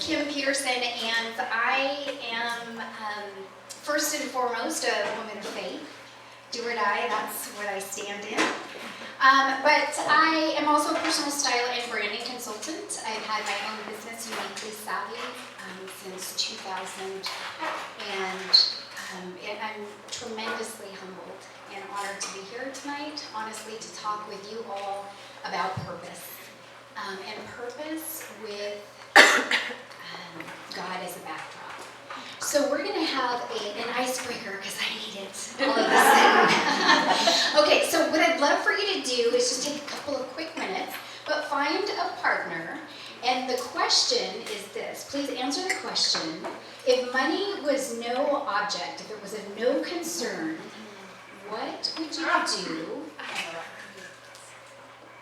Kim Peterson, and I am first and foremost a woman of faith. Do or die, that's what I stand in. But I am also a personal style and branding consultant. I've had my own business, Uniquely Savvy, since 2000, and I'm tremendously humbled and honored to be here tonight, honestly, to talk with you all about purpose. And purpose with God as a backdrop. So we're going to have an icebreaker, because I need it all of a sudden. Okay, so what I'd love for you to do is just take a couple of quick minutes, but find a partner. And the question is this. Please answer the question. If money was no object, if it was of no concern, what would you do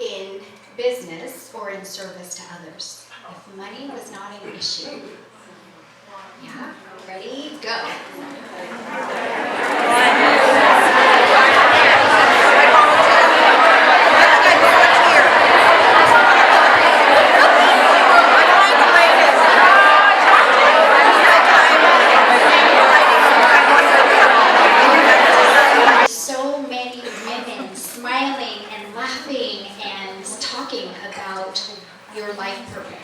in business or in service to others? If money was not an issue. Yeah? Ready? Go. So many women smiling and laughing and talking about your life purpose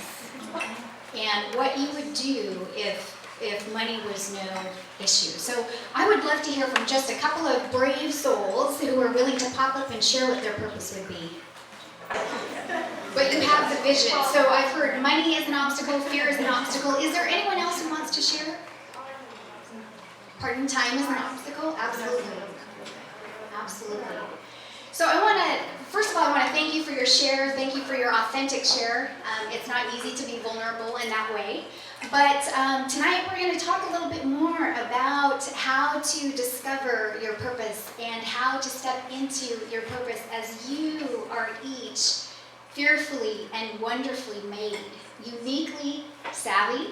and what you would do if money was no issue. So I would love to hear from just a couple of brave souls who are willing to pop up and share what their purpose would be. But you have the vision. So I've heard money is an obstacle, fear is an obstacle. Is there anyone else who wants to share? Pardon, time is an obstacle? Absolutely. Absolutely. So first of all, I want to thank you for your share. Thank you for your authentic share. It's not easy to be vulnerable in that way. But tonight we're going to talk a little bit more about how to discover your purpose and how to step into your purpose as you are each fearfully and wonderfully made, uniquely savvy,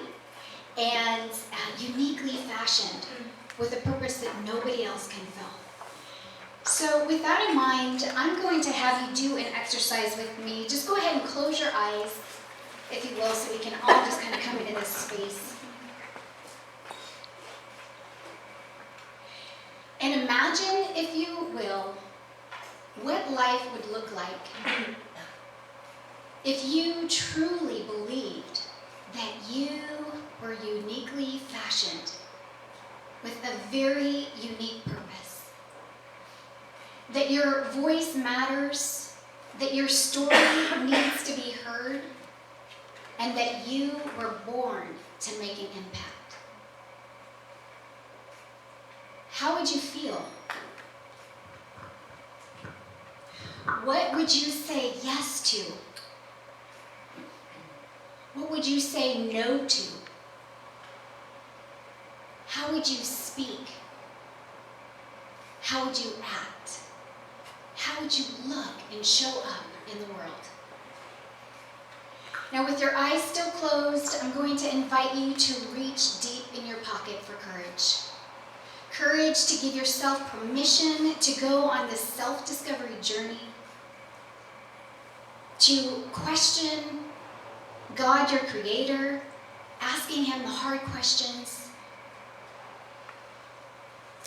and uniquely fashioned with a purpose that nobody else can fill. So with that in mind, I'm going to have you do an exercise with me. Just go ahead and close your eyes, if you will, so we can all just kind of come into this space. And imagine, if you will, what life would look like if you truly believed that you were uniquely fashioned with a very unique purpose. That your voice matters, that your story needs to be heard, and that you were born to make an impact. How would you feel? What would you say yes to? What would you say no to? How would you speak? How would you act? How would you look and show up in the world? Now, with your eyes still closed, I'm going to invite you to reach deep in your pocket for courage. Courage to give yourself permission to go on this self-discovery journey, to question God, your creator, asking him the hard questions.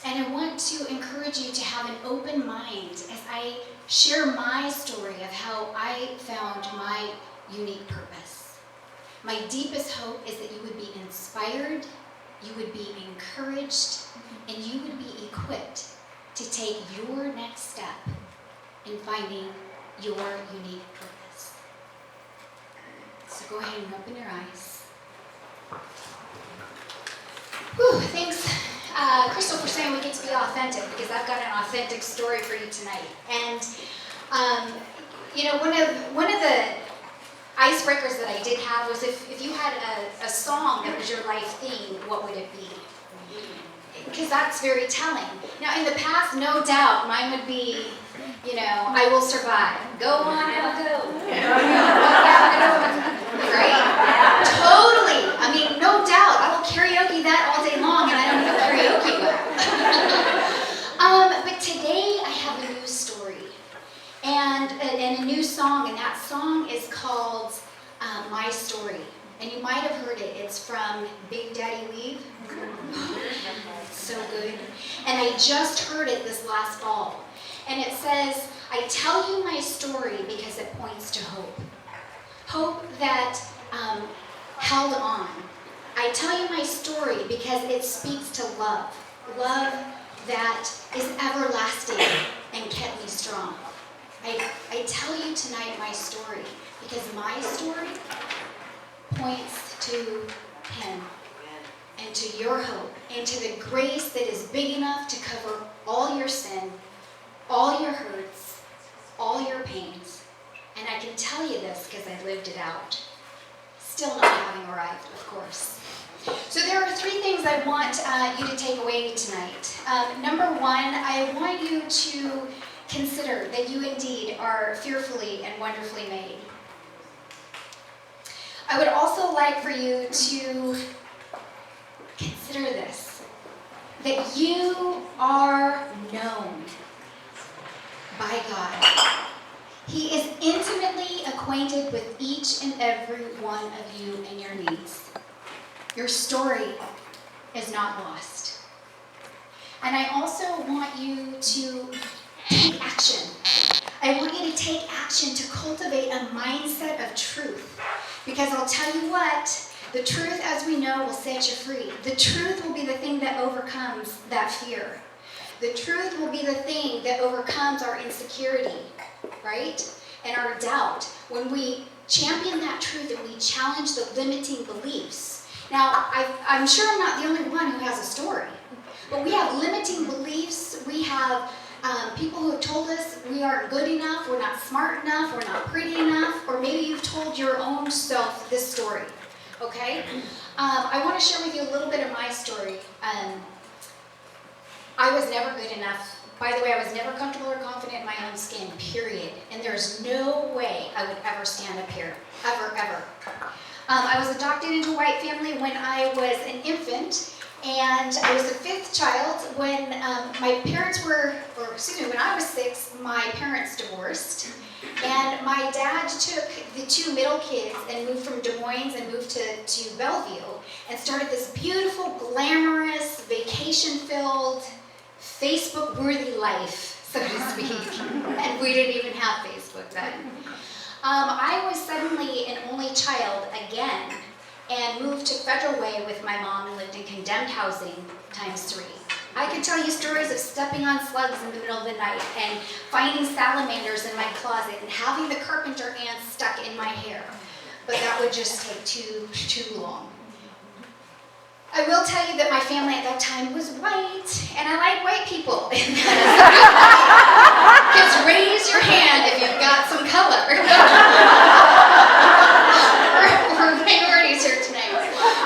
And I want to encourage you to have an open mind as I share my story of how I found my unique purpose. My deepest hope is that you would be inspired, you would be encouraged, and you would be equipped to take your next step in finding your unique purpose. So go ahead and open your eyes. Whew, thanks. Crystal, for saying we get to be authentic, because I've got an authentic story for you tonight. And one of the icebreakers that I did have was if you had a song that was your life theme, what would it be? Because that's very telling. Now, in the past, no doubt, mine would be, I Will Survive. Go on, I'll go. Right? Totally. I mean, no doubt. I will karaoke that all day long, and I don't even karaoke well. But today, I have a new story and a new song, and that song is called My Story. And you might have heard it. It's from Big Daddy Weave. So good. And I just heard it this last fall. And it says, I tell you my story because it points to hope. Hope that held on. I tell you my story because it speaks to love. Love that is everlasting and kept me strong. I tell you tonight my story because my story points to Him and to your hope and to the grace that is big enough to cover all your sin, all your hurts, all your pains. And I can tell you this because I lived it out. Still not having arrived, of course. So there are 3 things I want you to take away tonight. Number 1, I want you to consider that you indeed are fearfully and wonderfully made. I would also like for you to consider this, that you are known by God. He is intimately acquainted with each and every one of you and your needs. Your story is not lost. And I also want you to take action. I want you to take action to cultivate a mindset of truth. Because I'll tell you what, the truth, as we know, will set you free. The truth will be the thing that overcomes that fear. The truth will be the thing that overcomes our insecurity, right? And our doubt. When we champion that truth and we challenge the limiting beliefs. Now, I'm sure I'm not the only one who has a story. But we have limiting beliefs. We have people who have told us we aren't good enough, we're not smart enough, we're not pretty enough, or maybe you've told your own self this story, okay? I want to share with you a little bit of my story. I was never good enough. By the way, I was never comfortable or confident in my own skin, period. And there's no way I would ever stand up here, ever, ever. I was adopted into a white family when I was an infant. And I was the 5th child when my parents were, when I was 6, my parents divorced. And my dad took the 2 middle kids and moved from Des Moines and moved to Bellevue and started this beautiful, glamorous, vacation-filled, Facebook-worthy life, so to speak. And we didn't even have Facebook then. I was suddenly an only child again, and moved to Federal Way with my mom and lived in condemned housing ×3. I could tell you stories of stepping on slugs in the middle of the night and finding salamanders in my closet and having the carpenter ants stuck in my hair. But that would just take too long. I will tell you that my family at that time was white, and I like white people. Just raise your hand if you've got some color. We're minorities here tonight.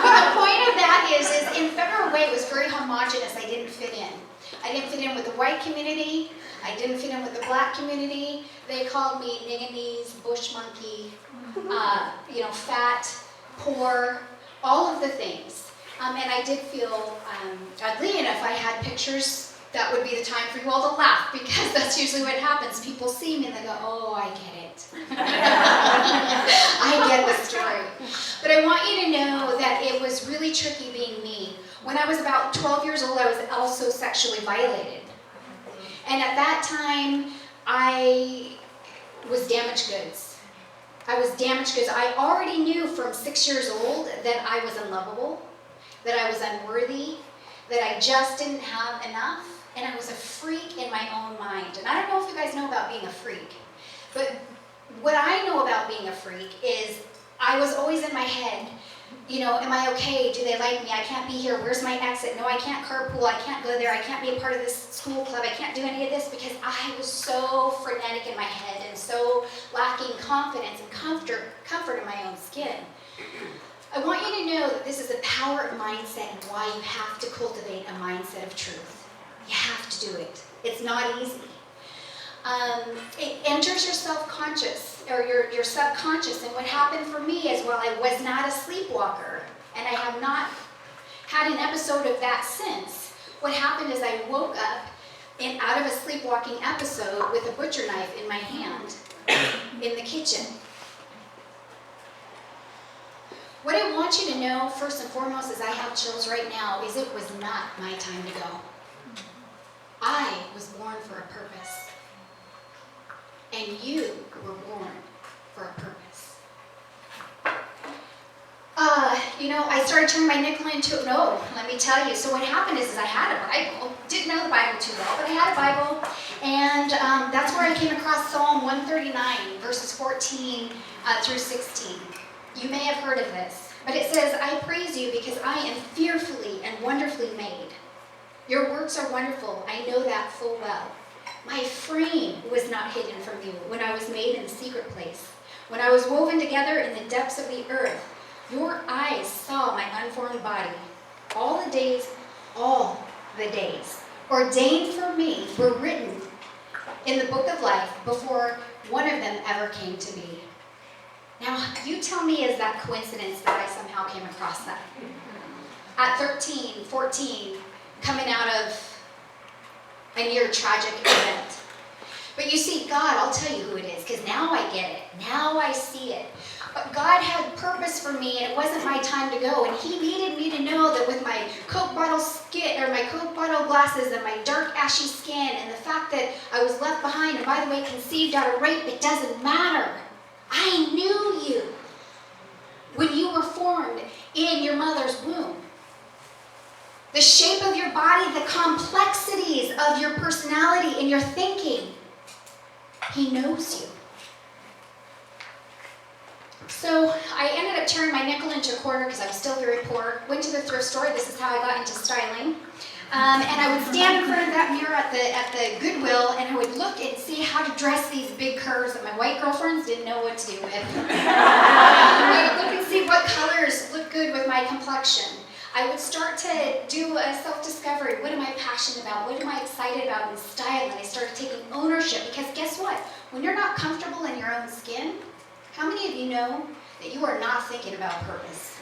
But the point of that is in Federal Way, it was very homogenous. I didn't fit in. I didn't fit in with the white community. I didn't fit in with the black community. They called me nigganese, bush monkey, fat, poor, all of the things. And I did feel, oddly enough, I had pictures. That would be the time for you all to laugh, because that's usually what happens. People see me and they go, oh, I get it. I get the story. But I want you to know that it was really tricky being me. When I was about 12 years old, I was also sexually violated. And at that time, I was damaged goods. I was damaged goods. I already knew from 6 years old that I was unlovable, that I was unworthy, that I just didn't have enough, and I was a freak in my own mind. And I don't know if you guys know about being a freak, but what I know about being a freak is I was always in my head, am I okay? Do they like me? I can't be here. Where's my exit? No, I can't carpool. I can't go there. I can't be a part of this school club. I can't do any of this because I was so frenetic in my head and so lacking confidence and comfort in my own skin. I want you to know that this is the power of mindset and why you have to cultivate a mindset of truth. You have to do it. It's not easy. It enters your self-conscious, or your subconscious, and what happened for me is, I was not a sleepwalker, and I have not had an episode of that since. What happened is I woke up out of a sleepwalking episode with a butcher knife in my hand in the kitchen. What I want you to know, first and foremost, as I have chills right now, is it was not my time to go. I was born for a purpose. And you were born for a purpose. I started turning my nickel into it. No, let me tell you. So what happened is I had a Bible. Didn't know the Bible too well, but I had a Bible. And that's where I came across Psalm 139, verses 14 through 16. You may have heard of this. But it says, I praise you because I am fearfully and wonderfully made. Your works are wonderful. I know that full well. My frame was not hidden from you when I was made in the secret place. When I was woven together in the depths of the earth, your eyes saw my unformed body. All the days ordained for me were written in the book of life before one of them ever came to be. Now, you tell me, is that coincidence that I somehow came across that? At 13, 14, coming out of a near tragic event. But you see, God, I'll tell you who it is, because now I get it. Now I see it. But God had purpose for me, and it wasn't my time to go. And He needed me to know that with my Coke bottle my Coke bottle glasses and my dark ashy skin, and the fact that I was left behind, and by the way, conceived out of rape, it doesn't matter. I knew you when you were formed in your mother's womb. The shape of your body, the complexities of your personality and your thinking. He knows you. So I ended up turning my nickel into a quarter because I was still very poor. Went to the thrift store. This is how I got into styling. And I would stand in front of that mirror at the Goodwill, and I would look and see how to dress these big curves that my white girlfriends didn't know what to do with. I would look and see what colors look good with my complexion. I would start to do a self-discovery. What am I passionate about? What am I excited about in style? And I started taking ownership, because guess what? When you're not comfortable in your own skin, how many of you know that you are not thinking about purpose?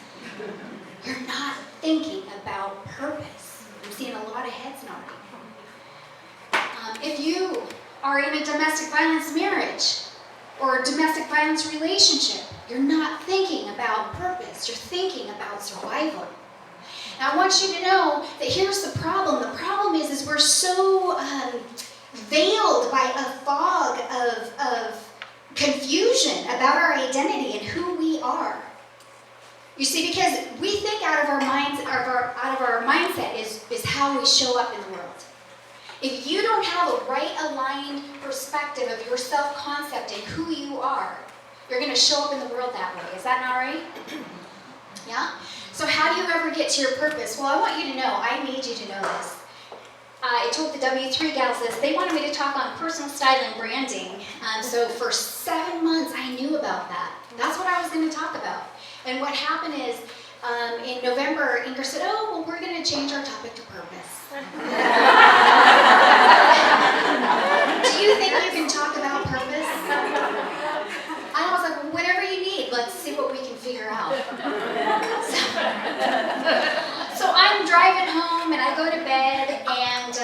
You're not thinking about purpose. I'm seeing a lot of heads nodding. If you are in a domestic violence marriage or a domestic violence relationship, you're not thinking about purpose. You're thinking about survival. Now, I want you to know that here's the problem. The problem is we're so veiled by a fog of confusion about our identity and who we are. You see, because we think out of our minds, out of our mindset is how we show up in the world. If you don't have a right aligned perspective of your self-concept and who you are, you're going to show up in the world that way. Is that not right? Yeah? So how do you ever get to your purpose? Well, I want you to know, I need you to know this. I told the W3 gals this. They wanted me to talk on personal style and branding. So for 7 months, I knew about that. That's what I was going to talk about. And what happened is, in November, Ingrid said, oh, well, we're going to change our topic to purpose. Do you think you can talk about purpose? I was like, well, whatever you need, let's see what we can figure out. So I'm driving home and I go to bed, and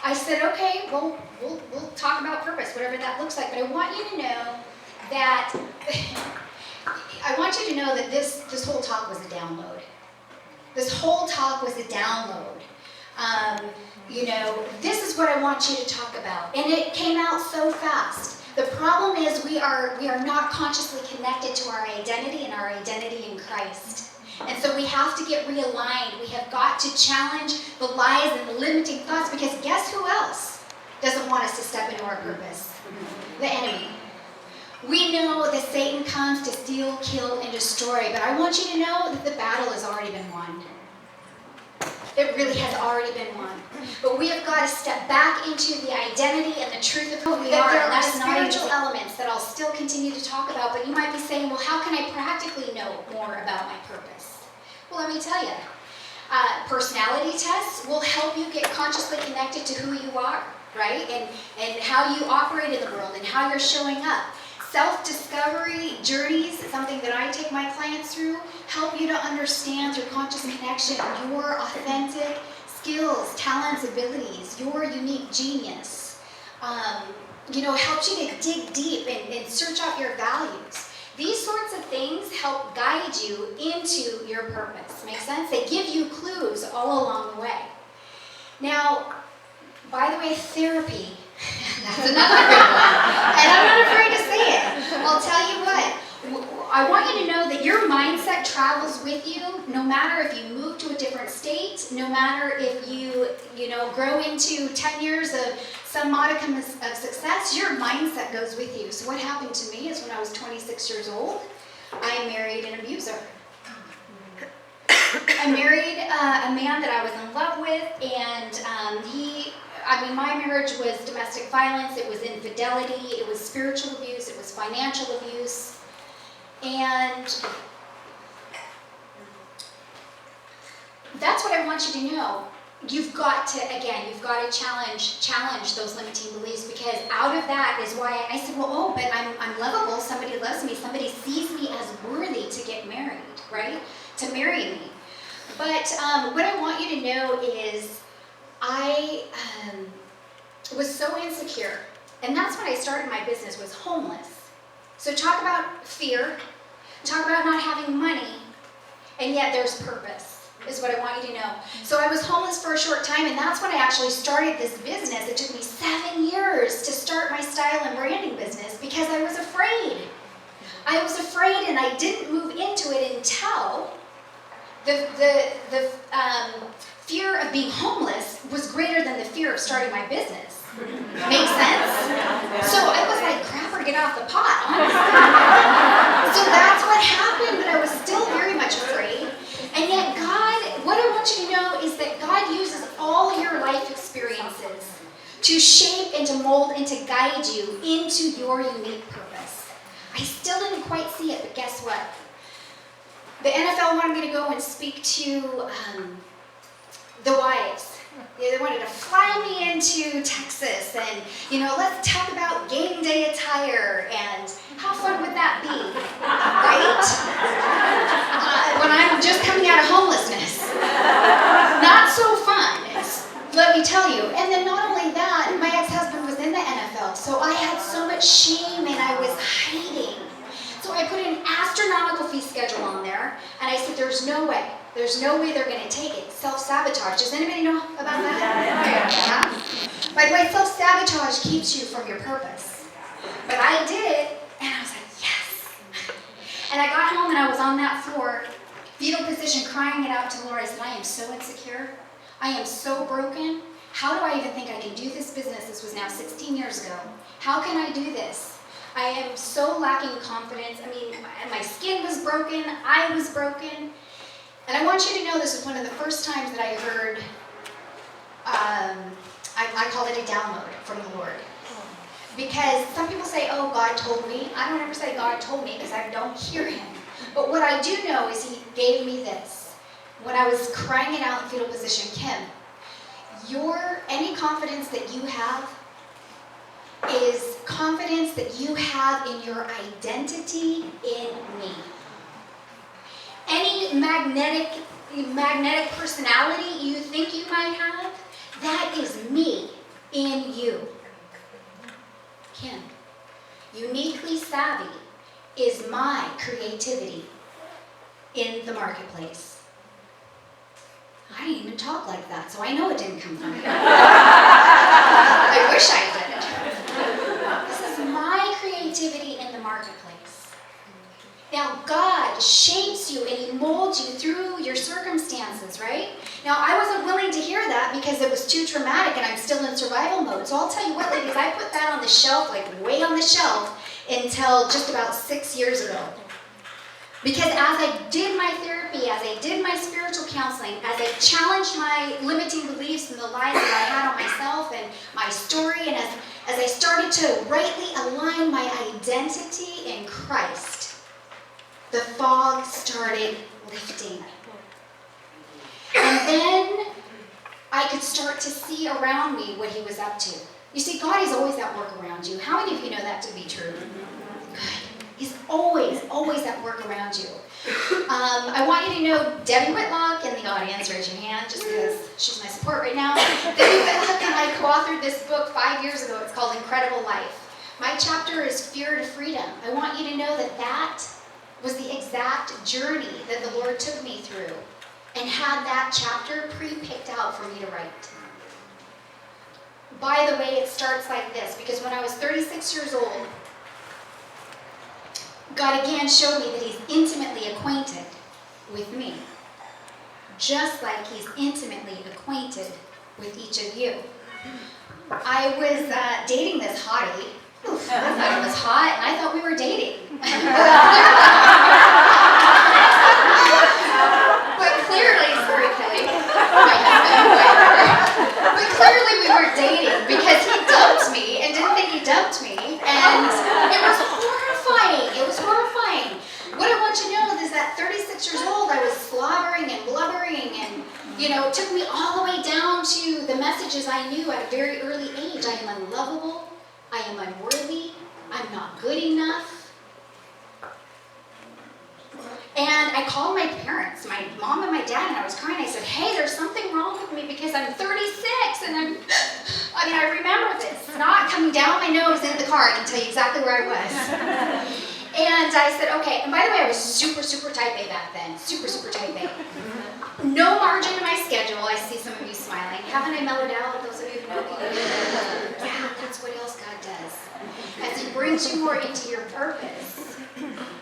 I said, okay, well, we'll talk about purpose, whatever that looks like. But I want you to know that this whole talk was a download. This whole talk was a download. This is what I want you to talk about. And it came out so fast. The problem is we are not consciously connected to our identity and our identity in Christ. And so we have to get realigned. We have got to challenge the lies and the limiting thoughts, because guess who else doesn't want us to step into our purpose? The enemy. We know that Satan comes to steal, kill, and destroy, but I want you to know that the battle has already been won. It really has already been won. But we have got to step back into the identity and the truth of who we are. There are spiritual elements that I'll still continue to talk about, but you might be saying, well, how can I practically know more about my purpose? Well, let me tell you. Personality tests will help you get consciously connected to who you are, right? And how you operate in the world and how you're showing up. Self-discovery journeys, something that I take my clients through, help you to understand through conscious connection your authentic skills, talents, abilities, your unique genius. Helps you to dig deep and search out your values. These sorts of things help guide you into your purpose. Make sense? They give you clues all along the way. Now, by the way, therapy, that's another good one. And I'm not afraid to say it. I'll tell you what. I want you to know that your mindset travels with you no matter if you move to a different state, no matter if you grow into 10 years of some modicum of success, your mindset goes with you. So what happened to me is when I was 26 years old, I married an abuser. I married a man that I was in love with, and my marriage was domestic violence, it was infidelity, it was spiritual abuse, it was financial abuse. And that's what I want you to know. You've got to challenge those limiting beliefs, because out of that is why I said, but I'm lovable, somebody loves me, somebody sees me as worthy to get married, right? To marry me. But what I want you to know is I was so insecure, and that's when I started my business, was homeless. So talk about fear, talk about not having money, and yet there's purpose, is what I want you to know. So I was homeless for a short time, and that's when I actually started this business. It took me 7 years to start my style and branding business because I was afraid. I was afraid, and I didn't move into it until the fear of being homeless was greater than the fear of starting my business. Make sense? So I was like, crap or get off the pot, honestly. So that's what happened, but I was still very much afraid. And yet God, what I want you to know is that God uses all your life experiences to shape and to mold and to guide you into your unique purpose. I still didn't quite see it, but guess what? The NFL wanted me to go and speak to the wives. They wanted to fly me into Texas and, let's talk about game day attire, and how fun would that be, right? When I'm just coming out of homelessness. Not so fun, let me tell you. And then not only that, my ex-husband was in the NFL, so I had so much shame and I was hiding. So I put an astronomical fee schedule on there, and I said, there's no way they're going to take it. Self-sabotage. Does anybody know about that? Yeah. By the way, self-sabotage keeps you from your purpose. But I did it, and I was like, yes. And I got home, and I was on that floor, fetal position, crying it out to the Lord. I said, I am so insecure. I am so broken. How do I even think I can do this business? This was now 16 years ago. How can I do this? I am so lacking confidence. My skin was broken. I was broken. And I want you to know this was one of the first times that I heard, I call it a download from the Lord. Because some people say, oh, God told me. I don't ever say God told me because I don't hear him. But what I do know is he gave me this. When I was crying it out in fetal position, Kim, any confidence that you have is confidence that you have in your identity in me. Any magnetic personality you think you might have, that is me in you. Kim, uniquely savvy is my creativity in the marketplace. I didn't even talk like that, so I know it didn't come from me. I wish I did. This is my creativity in the marketplace. Now, God shapes you and he molds you through your circumstances, right? Now, I wasn't willing to hear that because it was too traumatic and I'm still in survival mode. So I'll tell you what, ladies, I put that on the shelf, like way on the shelf, until just about 6 years ago. Because as I did my therapy, as I did my spiritual counseling, as I challenged my limiting beliefs and the lies that I had on myself and my story, and as I started to rightly align my identity in Christ, the fog started lifting. And then I could start to see around me what he was up to. You see, God is always at work around you. How many of you know that to be true? Good. He's always at work around you. I want you to know Debbie Whitlock in the audience, raise your hand, just because she's my support right now. Debbie Whitlock and I co-authored this book 5 years ago. It's called Incredible Life. My chapter is Fear to Freedom. I want you to know that was the exact journey that the Lord took me through and had that chapter pre-picked out for me to write. By the way, it starts like this, because when I was 36 years old, God again showed me that he's intimately acquainted with me, just like he's intimately acquainted with each of you. I was dating this hottie. Oof, I thought it was hot, and I thought we were dating. But clearly, sorry Kelly, my husband, but clearly we weren't dating because he dumped me and didn't think he dumped me, and it was horrifying. It was horrifying. What I want you to know is that 36 years old, I was slobbering and blubbering, and it took me all the way down to the messages I knew at a very early age. I am unlovable. I am unworthy. I'm not good enough. And I called my parents, my mom and my dad, and I was crying. I said, hey, there's something wrong with me because I'm 36, and I remember this. Not coming down my nose in the car. I can tell you exactly where I was. And I said, okay. And by the way, I was super, super type A back then. Super, super type A. No margin in my schedule. I see some of you smiling. Haven't I mellowed out, those of you who know me? Yeah, that's what else God does. As he brings you more into your purpose,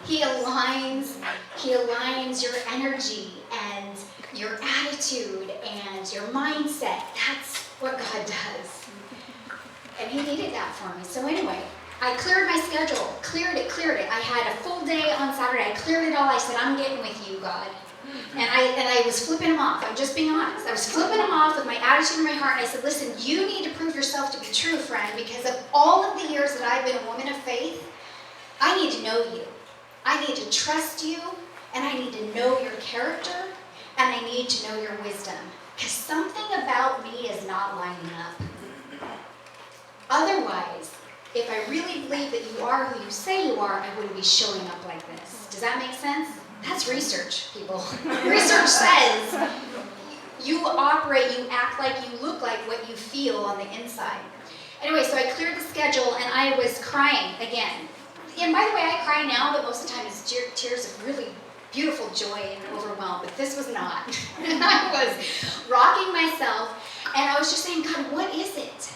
he aligns your energy and your attitude and your mindset. That's what God does. And he needed that for me. So anyway, I cleared my schedule. Cleared it. I had a full day on Saturday. I cleared it all. I said, I'm getting with you, God. And I was flipping him off. I'm just being honest. I was flipping him off with my attitude in my heart. And I said, listen, you need to prove yourself to be true, friend, because of all of the years that I've been a woman of faith, I need to know you. I need to trust you, and I need to know your character, and I need to know your wisdom. Because something about me is not lining up. Otherwise, if I really believe that you are who you say you are, I wouldn't be showing up like this. Does that make sense? That's research, people. Research says you operate, you act like, you look like what you feel on the inside. Anyway, so I cleared the schedule, and I was crying again. And by the way, I cry now, but most of the time it's tears of really beautiful joy and overwhelm. But this was not. I was rocking myself, and I was just saying, God, what is it?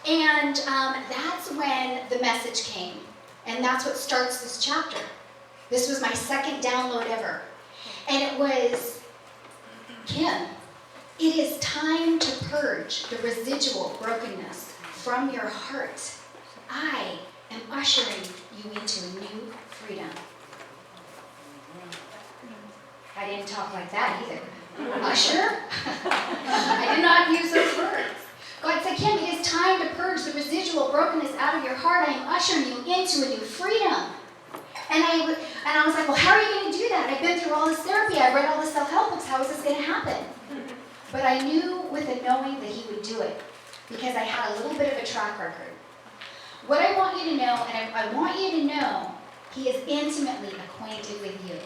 And that's when the message came. And that's what starts this chapter. This was my second download ever. And it was, Kim, it is time to purge the residual brokenness from your heart. I am ushering you into a new freedom. I didn't talk like that either. Usher? I did not use those words. God said, Kim, it is time to purge the residual brokenness out of your heart. I am ushering you into a new freedom. And I was like, well, how are you going to do that? I've been through all this therapy. I've read all the self-help books. How is this going to happen? But I knew with a knowing that he would do it because I had a little bit of a track record. What I want you to know, and I want you to know, he is intimately acquainted with you.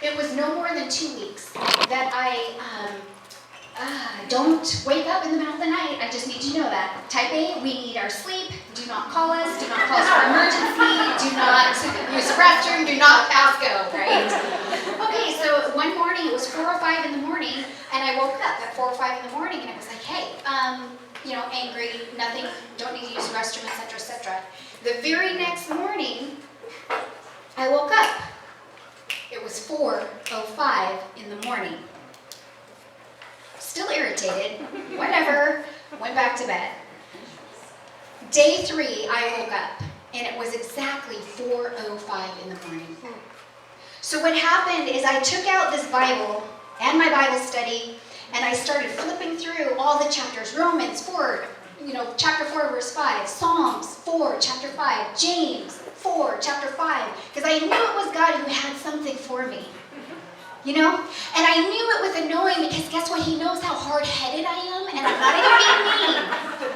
It was no more than 2 weeks that I don't wake up in the middle of the night. I just need you to know that. Type A, we need our sleep. Do not call us. Do not call us for emergency. Do not use the restroom. Do not pass go, right? Okay, so one morning, it was 4 or 5 in the morning, and I woke up at 4 or 5 in the morning, and it was like, hey, angry, nothing, don't need to use the restroom, etc., etc. The very next morning, I woke up. It was 4:05 in the morning. Still irritated, whatever, went back to bed. Day 3, I woke up, and it was exactly 4:05 in the morning. So what happened is I took out this Bible and my Bible study, and I started flipping through all the chapters. Romans 4, chapter 4, verse 5. Psalms 4, chapter 5. James 4, chapter 5. Because I knew it was God who had something for me. And I knew it with a knowing because guess what? He knows how hard-headed I am, and I'm not even being mean.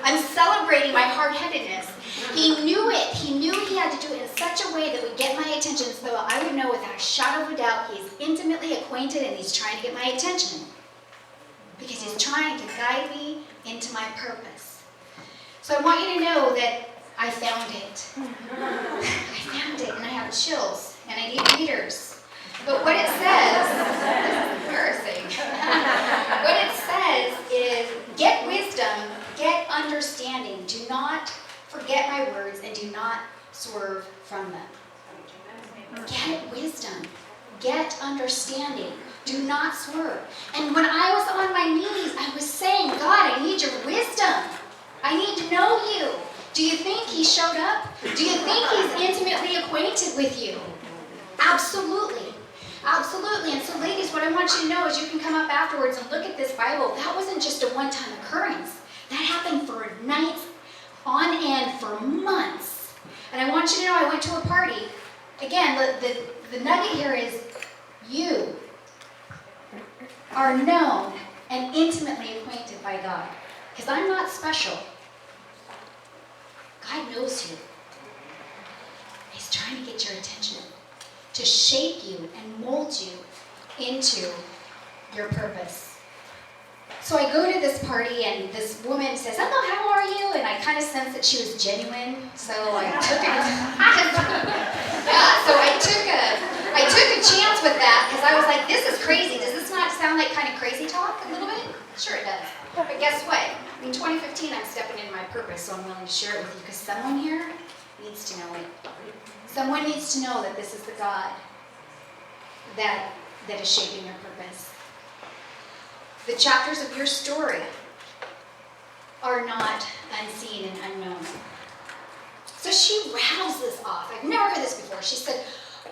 I'm celebrating my hard-headedness. He knew it. He knew he had to do it in such a way that would get my attention so I would know without a shadow of a doubt he's intimately acquainted and he's trying to get my attention. Because he's trying to guide me into my purpose. So I want you to know that I found it. I found it, and I have chills, and I need to read swerve from them. Get wisdom. Get understanding. Do not swerve. And when I was on my knees, I was saying, God, I need your wisdom. I need to know you. Do you think he showed up? Do you think he's intimately acquainted with you? Absolutely. Absolutely. And so ladies, what I want you to know is you can come up afterwards and look at this Bible. That wasn't just a one-time occurrence. That happened for nights on end for months. And I want you to know I went to a party. Again, the nugget here is you are known and intimately acquainted by God. Because I'm not special. God knows you. He's trying to get your attention, to shape you and mold you into your purpose. So I go to this party and this woman says, "Hello, how are you?" And I kind of sensed that she was genuine, so I took it. So I took a chance with that because I was like, "This is crazy. Does this not sound like kind of crazy talk a little bit?" Sure it does. But guess what? In 2015, I'm stepping into my purpose, so I'm willing to share it with you because someone here needs to know it. Someone needs to know that this is the God that is shaping your purpose. The chapters of your story are not unseen and unknown. So she rattles this off. I've never heard this before. She said,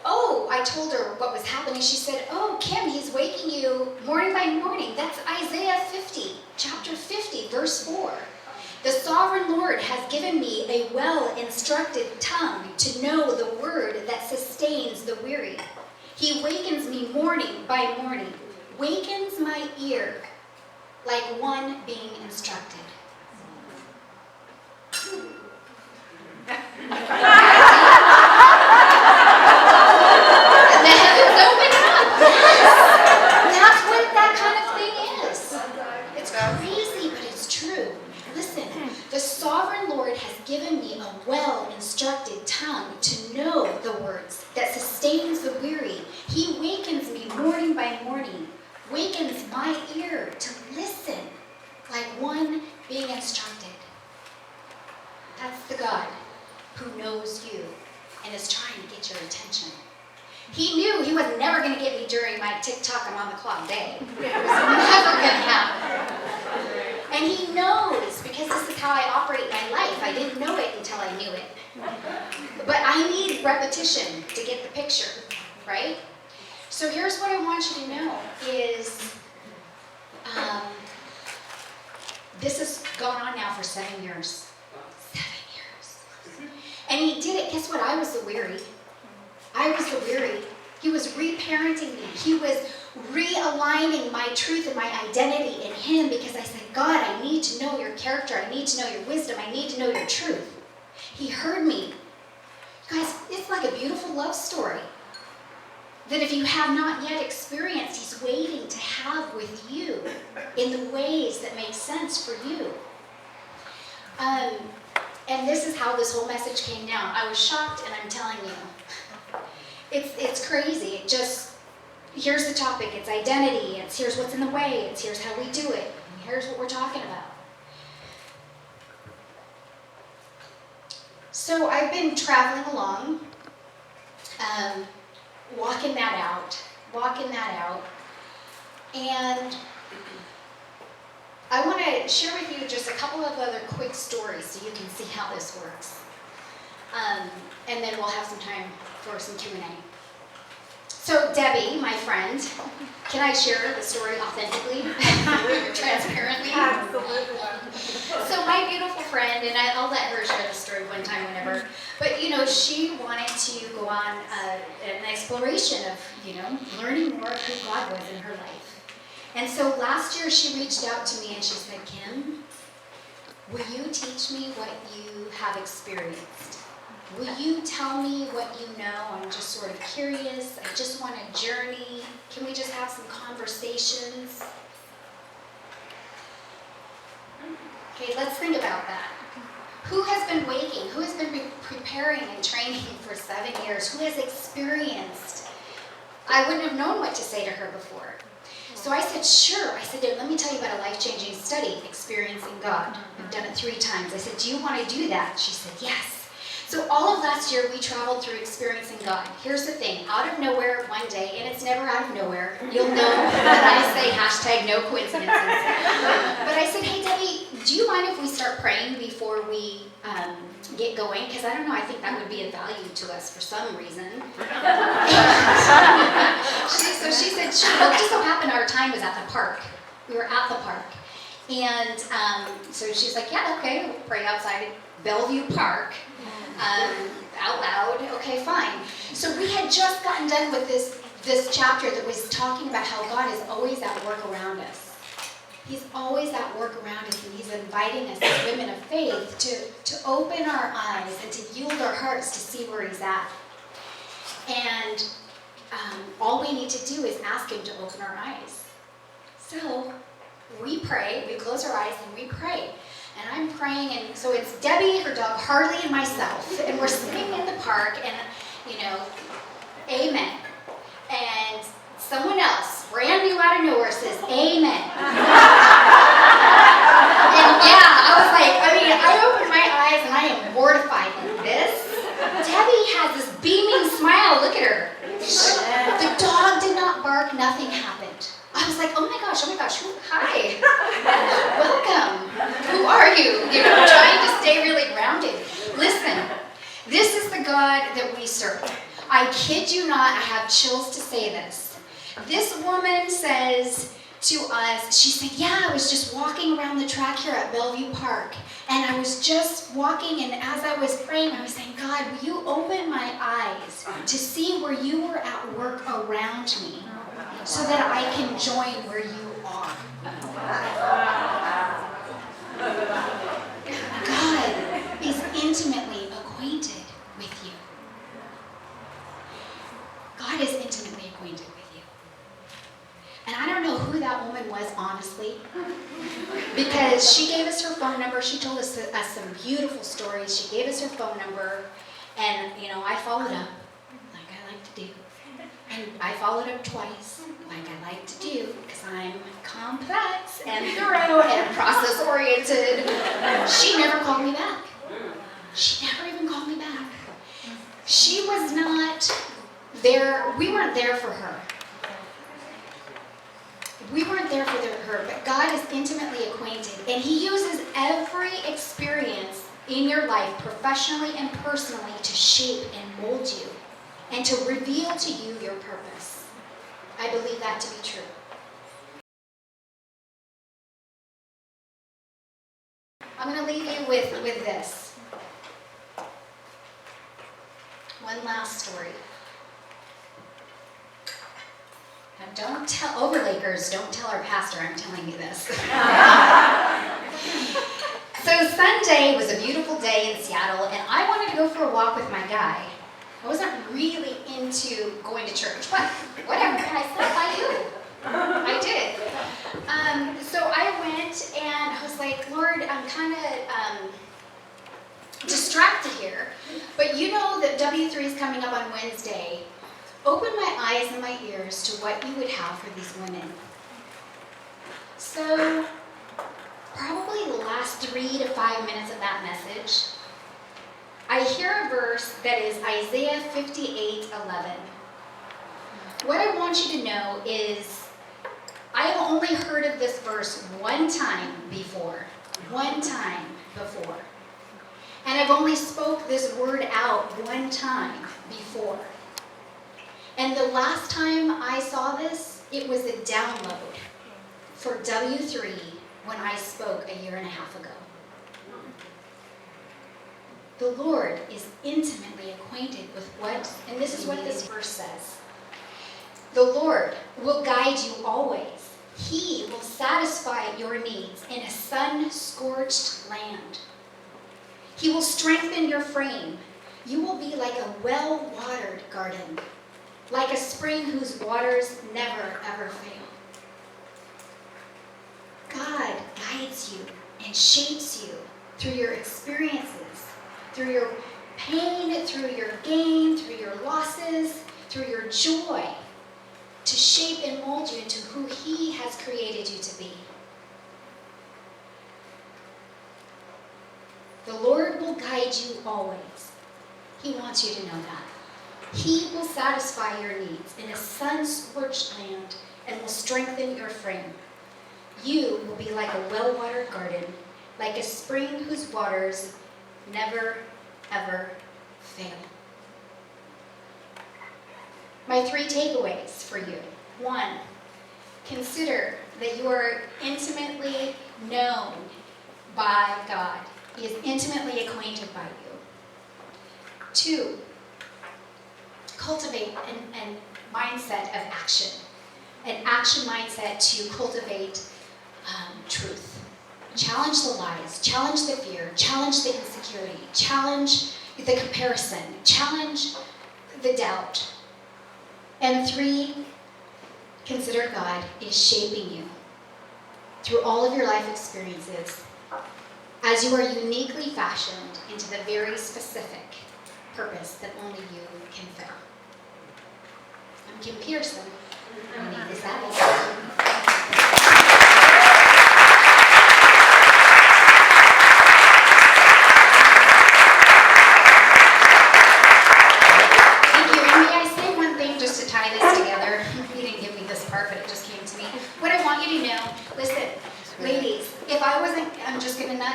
"Oh," I told her what was happening. She said, "Oh, Kim, he's waking you morning by morning." That's Isaiah 50, chapter 50, verse 4. "The sovereign Lord has given me a well-instructed tongue to know the word that sustains the weary. He wakens me morning by morning, wakens my ear like one being instructed." And the heavens open up. Yes. That's what that kind of thing is. It's crazy, but it's true. Listen, the sovereign Lord has given me a well-instructed tongue to know the words that sustains the weary. He wakens me morning by morning, wakens my ear to listen like one being instructed. That's the God who knows you and is trying to get your attention. He knew he was never going to get me during my TikTok I'm on the clock day. It was never going to happen. And he knows, because this is how I operate my life. I didn't know it until I knew it. But I need repetition to get the picture, right? So here's what I want you to know is this has gone on now for 7 years. 7 years. And he did it. Guess what? I was the weary. He was reparenting me. He was realigning my truth and my identity in him because I said, "God, I need to know your character. I need to know your wisdom. I need to know your truth." He heard me. Guys, it's like a beautiful love story that if you have not yet experienced, he's waiting to have with you in the ways that make sense for you. And this is how this whole message came down. I was shocked, and I'm telling you, it's crazy. It just, here's the topic. It's identity. It's here's what's in the way. It's here's how we do it. Here's what we're talking about. So I've been traveling along, walking that out, and I want to share with you just a couple of other quick stories so you can see how this works. And then we'll have some time for some Q&A. So Debbie, my friend, can I share the story authentically, transparently? Absolutely. So my beautiful friend, and I'll let her share the story one time whenever, but she wanted to go on an exploration of, learning more of who God was in her life. And so last year she reached out to me and she said, "Kim, will you teach me what you have experienced? Will you tell me what you know? I'm just sort of curious. I just want to journey. Can we just have some conversations?" Okay, let's think about that. Who has been waking? Who has been preparing and training for 7 years? Who has experienced? I wouldn't have known what to say to her before. So I said, "Sure." I said, "Let me tell you about a life-changing study, Experiencing God. I've done it 3 times. I said, "Do you want to do that?" She said, "Yes." So all of last year, we traveled through experiencing God. Here's the thing, out of nowhere one day, and it's never out of nowhere. You'll know when I say hashtag no coincidences. But I said, hey, Debbie, do you mind if we start praying before we get going? Because I don't know, I think that would be of value to us for some reason. So she said, sure. Well, it just so happened our time was at the park. We were at the park. And so she's like, yeah, okay, we'll pray outside at Bellevue Park. Out loud, okay, fine. So we had just gotten done with this chapter that was talking about how God is always at work around us. He's always at work around us, and he's inviting us as women of faith to open our eyes and to yield our hearts to see where he's at. And all we need to do is ask him to open our eyes. So we pray, we close our eyes and we pray. And I'm praying, and so it's Debbie, her dog Harley, and myself, and we're sitting in the park, and, amen. And someone else, brand new out of nowhere, says, amen. And yeah, I was like, I opened my eyes, and I am mortified like this. Debbie has this beaming smile, look at her. The dog did not bark, nothing happened. I was like, oh my gosh, hi, welcome, who are you? Trying to stay really grounded. Listen, this is the God that we serve. I kid you not, I have chills to say this. This woman says to us, she said, yeah, I was just walking around the track here at Bellevue Park, and I was just walking, and as I was praying, I was saying, God, will you open my eyes to see where you were at work around me, so that I can join where you are. God is intimately acquainted with you. God is intimately acquainted with you. And I don't know who that woman was, honestly, because she gave us her phone number. She told us some beautiful stories. She gave us her phone number, and, I followed up, like I like to do. And I followed up twice, like I like to do, because I'm complex and thorough and process-oriented. She never called me back. She never even called me back. She was not there. We weren't there for her. We weren't there for her, but God is intimately acquainted, and he uses every experience in your life, professionally and personally, to shape and mold you, and to reveal to you your purpose. I believe that to be true. I'm going to leave you with this. One last story. Now don't tell, Overlakers, don't tell our pastor I'm telling you this. So Sunday was a beautiful day in Seattle, and I wanted to go for a walk with my guy. I wasn't really into going to church, but whatever, and I sat by you. I did. So I went, and I was like, Lord, I'm kind of distracted here, but you know that W3 is coming up on Wednesday. Open my eyes and my ears to what you would have for these women. So probably the last 3 to 5 minutes of that message, I hear a verse that is Isaiah 58:11. What I want you to know is I have only heard of this verse one time before. And I've only spoke this word out one time before. And the last time I saw this, it was a download for W3 when I spoke a year and a half ago. The Lord is intimately acquainted with what, and this is what this verse says. The Lord will guide you always. He will satisfy your needs in a sun-scorched land. He will strengthen your frame. You will be like a well-watered garden, like a spring whose waters never, ever fail. God guides you and shapes you through your experiences, through your pain, through your gain, through your losses, through your joy, to shape and mold you into who He has created you to be. The Lord will guide you always. He wants you to know that. He will satisfy your needs in a sun-scorched land and will strengthen your frame. You will be like a well-watered garden, like a spring whose waters never, ever fail. My 3 takeaways for you. 1, consider that you are intimately known by God. He is intimately acquainted by you. 2, cultivate an mindset of action. An action mindset to cultivate truth. Challenge the lies, challenge the fear, challenge the insecurity, challenge the comparison, challenge the doubt. And 3, consider God is shaping you through all of your life experiences as you are uniquely fashioned into the very specific purpose that only you can fill. I'm Kim Pearson. I need this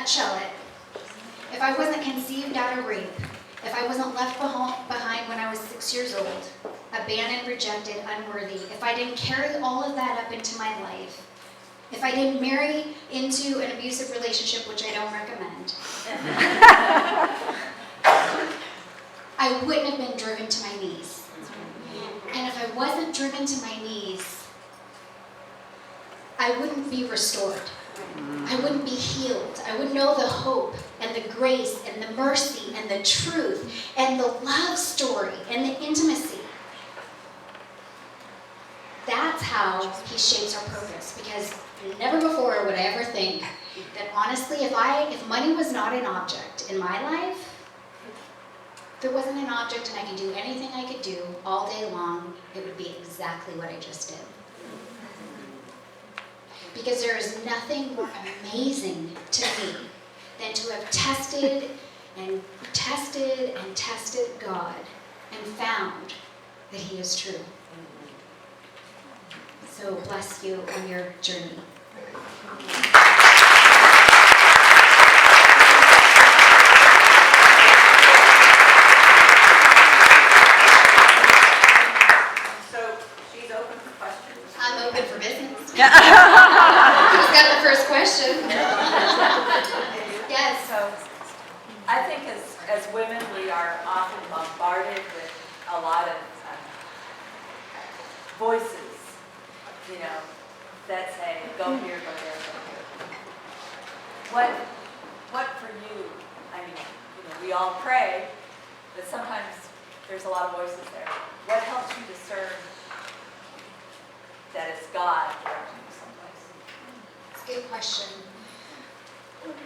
nutshell it. If I wasn't conceived out of rape, if I wasn't left behind when I was 6 years old, abandoned, rejected, unworthy, if I didn't carry all of that up into my life, if I didn't marry into an abusive relationship, which I don't recommend, I wouldn't have been driven to my knees. And if I wasn't driven to my knees, I wouldn't be restored. I wouldn't be healed. I would know the hope and the grace and the mercy and the truth and the love story and the intimacy. That's how he shapes our purpose, because never before would I ever think that honestly, if money was not an object in my life, if it wasn't an object and I could do anything I could do all day long, it would be exactly what I just did. Because there is nothing more amazing to me than to have tested and tested and tested God and found that he is true. So bless you on your journey. So she's open for questions. I'm open for business. Who's got the first question? Yes. So I think as women, we are often bombarded with a lot of voices, that say, go here, go there, go here. What for you, we all pray, but sometimes there's a lot of voices there. What helps you discern that it's God directing you someplace? That's a good question.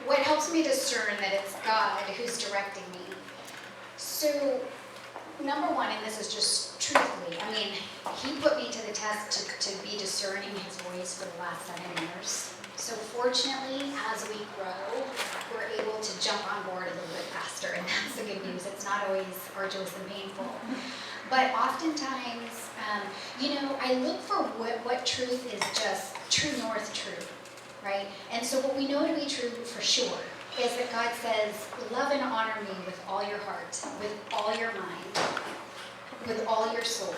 What helps me discern that it's God who's directing me? So, number one, and this is just truthfully, he put me to the test to be discerning his voice for the last 7 years. So fortunately, as we grow, we're able to jump on board a little bit faster, and that's the good news. It's not always arduous and painful. But oftentimes, I look for what truth is just true north truth, right? And so what we know to be true for sure is that God says, love and honor me with all your heart, with all your mind, with all your soul,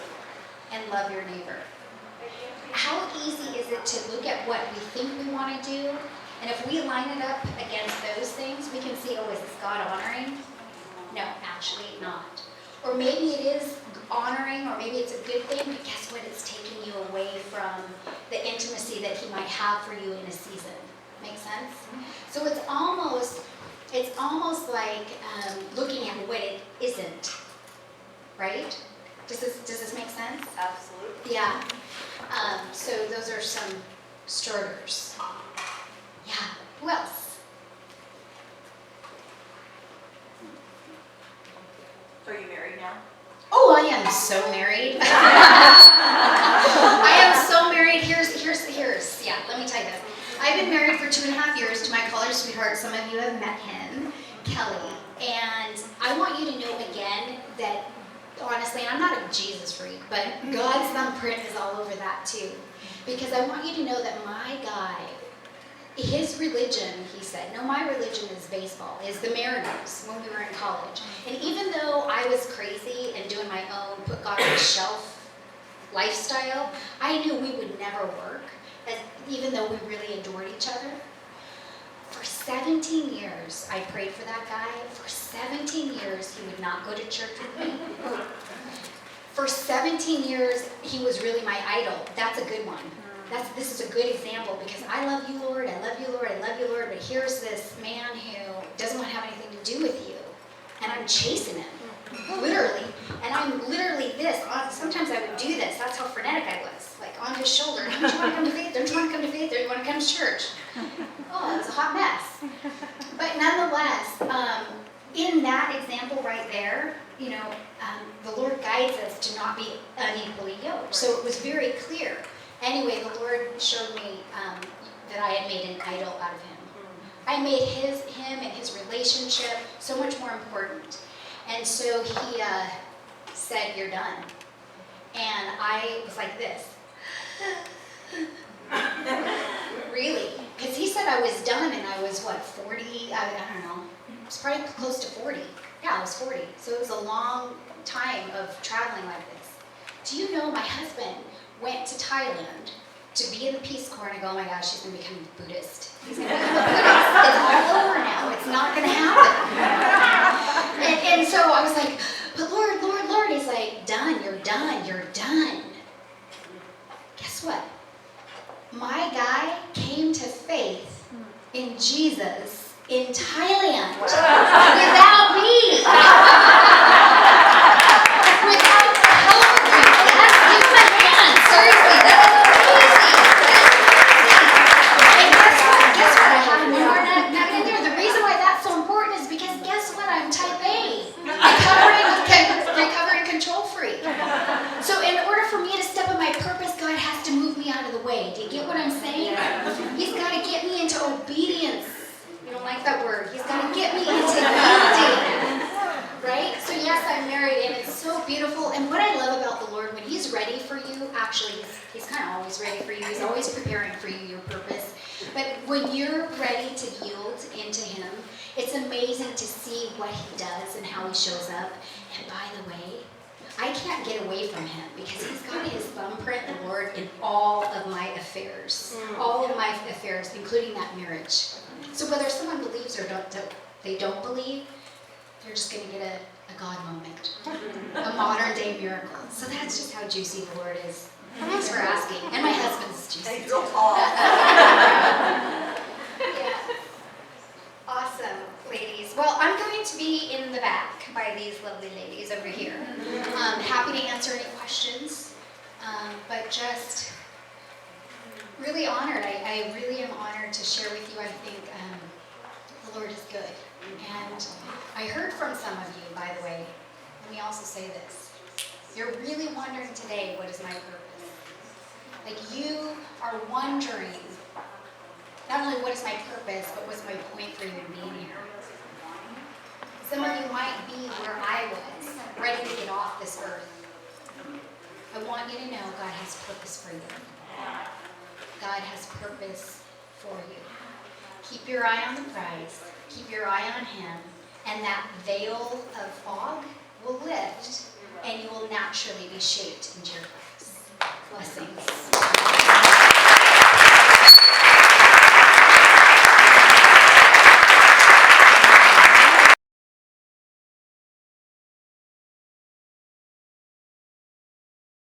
and love your neighbor. How easy is it to look at what we think we want to do, and if we line it up against those things, we can see, is this God honoring? No, actually not. Or maybe it is honoring, or maybe it's a good thing, but guess what? It's taking you away from the intimacy that he might have for you in a season. Make sense? So it's almost like looking at what it isn't, right? Does this make sense? Absolutely. Yeah. So those are some starters. Yeah. Who else? So are you married now? Oh, I am so married. I am so married. Here's. Yeah, let me tell you this. I've been married for 2.5 years to my college sweetheart. Some of you have met him, Kelly. And I want you to know again that, honestly, and I'm not a Jesus freak, but God's thumbprint is all over that too. Because I want you to know that my guy, his religion, he said, no, my religion is baseball, is the Mariners when we were in college. And even though I was crazy and doing my own put God on the shelf lifestyle, I knew we would never work, even though we really adored each other. For 17 years, I prayed for that guy. For 17 years, he would not go to church with me. For 17 years, he was really my idol. That's a good one. This is a good example because I love you, Lord, I love you, Lord, I love you, Lord, but here's this man who doesn't want to have anything to do with you, and I'm chasing him, literally, and I'm literally this. Sometimes I would do this. That's how frenetic I was, like on his shoulder. Don't you want to come to faith? Don't you want to come to faith? Don't you want to come to church? Oh, it was a hot mess. But nonetheless, in that example right there, the Lord guides us to not be unequally yoked. So it was very clear. Anyway, the Lord showed me that I had made an idol out of him. I made him and his relationship so much more important. And so he said, "You're done." And I was like this. Really? Because he said I was done and I was, 40? I don't know. I was probably close to 40. Yeah, I was 40. So it was a long time of traveling like this. Do you know my husband went to Thailand to be in the Peace Corps, and I go, oh my gosh, she's going to become a Buddhist. He's going to become a Buddhist. It's all over now. It's not going to happen. And so I was like, but Lord, Lord, Lord. He's like, done, you're done, you're done. Guess what? My guy came to faith in Jesus in Thailand without me. Without helping me. Yes, give him a hand. Seriously, that's crazy. And guess what? I have one more nugget in there. The reason why that's so important is because guess what? I'm type A. Recovering control freak. So in order for me to step in my purpose, God has to move me out of the way. Do you get what I'm saying? He's got to get me into obedience. You don't like that word. He's got to get me into yielding. Right? So yes, I'm married, and it's so beautiful. And what I love about the Lord, when He's ready for you, actually, He's kind of always ready for you. He's always preparing for you, your purpose. But when you're ready to yield into Him, it's amazing to see what He does and how He shows up. And by the way, I can't get away from Him because He's got His thumbprint, the Lord, in all of my affairs. All of my affairs, including that marriage. So whether someone believes or they don't believe, they're just going to get a God moment, a modern day miracle. So that's just how juicy the Lord is. Thanks for asking. And my husband's juicy too. Yeah. Awesome, ladies. Well, I'm going to be in the back by these lovely ladies over here. Happy to answer any questions, but just really honored. I really am honored to share with you. I think the Lord is good. And I heard from some of you, by the way, let me also say this. You're really wondering today, what is my purpose? Like you are wondering, not only what is my purpose, but what's my point for even being here. Some of you might be where I was, ready to get off this earth. I want you to know God has purpose for you. God has purpose for you. Keep your eye on the prize. Keep your eye on Him. And that veil of fog will lift, and you will naturally be shaped into your purpose. Blessings.